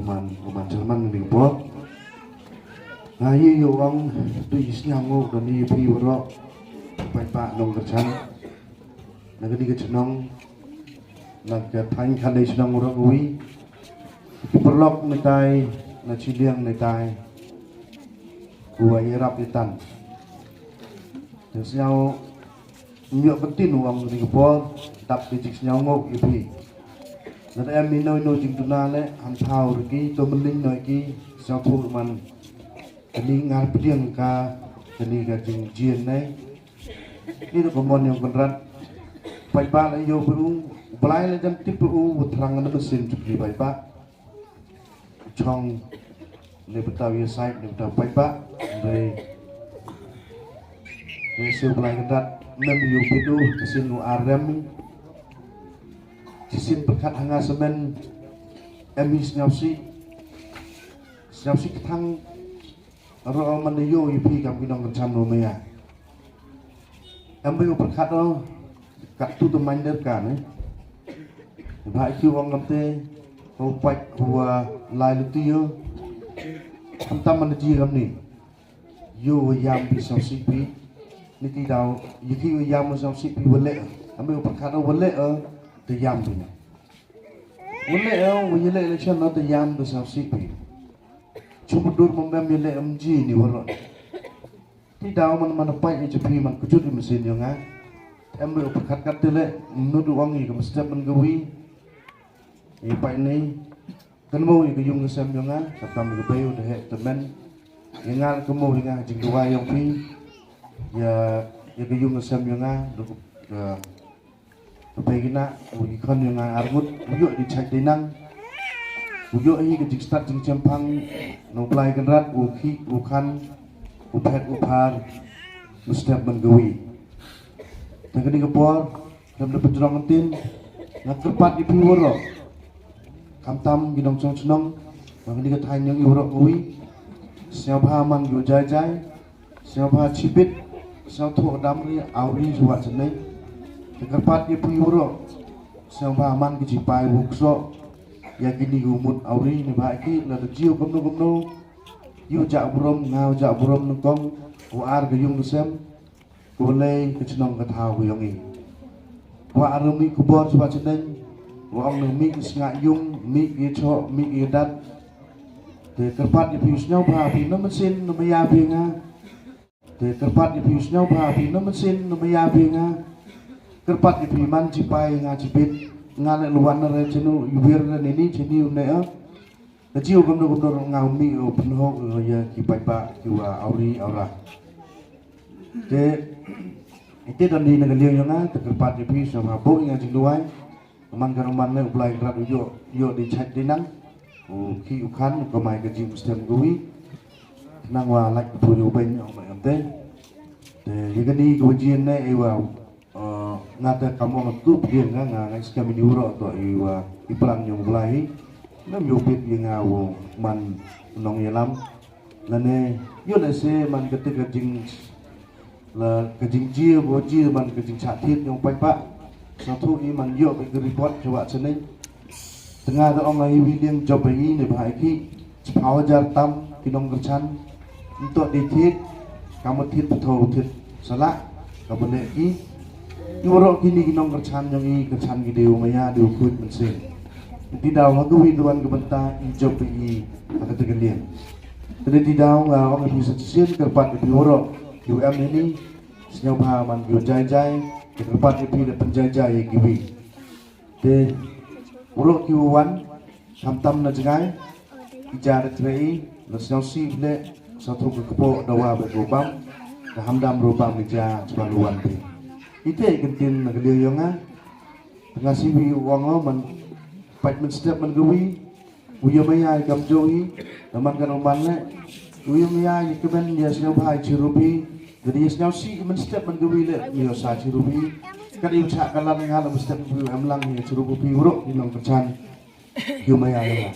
uman Jerman di Bot. Ngayi uang tu isnyanguk dan di pi berok pak nong kerjan. Naga di kecenong naga tang kandai senang urang ui. Perlok netai na ciliang netai. Gua irap itan. Terusnya miok betin uang di Bot tap di isnyanguk ipi. Nanti em minoi jing tunale hantau lagi to meling lagi satu man kini ngar pediang ka kini jing jien nai ini tu komon yang beneran baik ba lai yo beru belai le jam tipu terang na mesin di baik ba chong le betawi site le betawi baik ba dari sel belai kedat nem yo pitu mesin nu arem Jisin berkat hanga semen emi senyapsi ketang roh meneyo ipi kami nong kencam romea emi berkat lo kat tu teman derkan baik tu orang ngerti hopak huwa lai luti yo hantam meneji kami yo yam bisa sipi niti dau yiki yam bisa sipi wale emi berkat lo wale the yam punya. Wala wala election na the yam do sa sipi. Cumudur membam yele MG ni wala. Ti daw man manapay ni jepi man kujud di mesin yo nga. Embe upakat tele nudu wangi ke mesti man gawi. Ipai ni kanmo ni kayung ngesam yo nga satam ke bayu de temen. Ingal kemo nga jing dua yo pi. Ya kayung ngesam yo nga Pagina, uji kon yang arbut, ujuk dicek dinang, ujuk ini kejik start jeng cempang, nuplai kenrat, uki, ukan, upet upar, mustahab menggawi. Dan kini kepol, dalam dapat jurang ngetin, ngakerpat di piworo, kamtam gidong cong cenong, mengini ketain yang iworo gawi, siapa haman yu jai, siapa cipit, siapa tuak damri, auri suat senai. Kepat di puyuro siapa aman kecipai bukso ya kini gumut auri ni baiki la jiu gumno yu jak burom ngau jak burom nengkong war gayung nusem kulai kecenong ketau guyongi wa arumi kubor sebab ceneng wa ong mi ngak yung mi gicho mi gidat de kepat di puyusnya babi no mesin no mayabinga de kepat di puyusnya babi no mesin no mayabinga kerpat di piman cipai ngajibit ngale luan nere cenu yubir nini ceni unea najiu gomno ngaumi penho ya kipai pak kiwa auri aura de itu dan di negeri yang nga kerpat di pi sama bo ngaji luai man karuman le ulai rat yo di chat dinang ki ukan komai gaji mustem gui nang wa lak puru ben omai amte de yegani gojien ne ewa ngata kamu ngetup dia ngai sekami diuro atau iwa iperang yang mulai nam yobit yang ngawo man nong yelam lane yo se man ketika jing la kejing jia boji man kejing chatit yang pai pak satu ni man yo ke report coba seneng tengah ada orang lain william job ini ni bahaki power jar tam kinong kercan untuk ditit kamu tit betul tit salah kamu lagi Iwaro kini kinong kercan yang i kercan gideo maya diukut mesin. Tidak magawi duan kebenta ijob i akan tergelian. Jadi tidak orang bisa cisin kerpat di iwaro UM ini senyap haman gio jai kerpat di penjajai giwi. De urok kiwan samtam na jengai ijar trei lesnyau si ble satu kepo dawa berubam hamdam rubam ija sebaluan pe. Itu gentin negeri yang ngasih uang man pat setiap menggawi uya maya kam joi naman kanuman le uya maya kemen dia senau bahai cirupi jadi senau si setiap menggawi le dia sa cirupi kan iu cak kalan yang halam setiap amlang ni cirupi uruk di nong kercan uya maya ya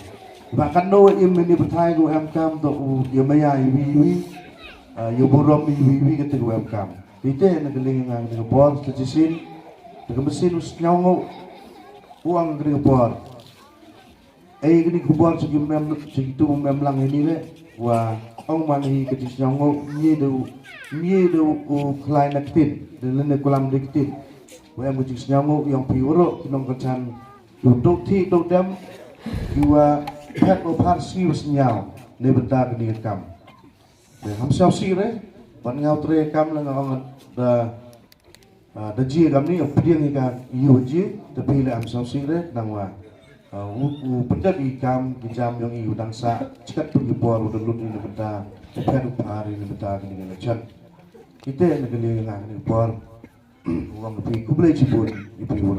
bahkan no im ini bertai go kam to uya maya iwi yu borom iwi ketika kam Itu yang ngegeling dengan bor, sejisin, dengan mesin usnyongo, uang dengan bor. Gini kubuar segitu memlang ini le, wah ông mani ke nyongo mie do klai naktin, dan le kolam diktin, wah em ke nyongo yang piuro kinong kecan, duduk ti duduk dam, kiwa pet opar sius nyau, ne benda gini kam, ham siau si le, ban ngau tre kam le ngau da ji kam ni piang ikan iu ji, tapi le ham siau si le nangwa. Pendak ikam kijam yang iu dangsa cikat pergi buar udah lut ini benda bukan upari ini benda ini lecan kita negeri yang ini buar uang lebih kubelai cibun ibu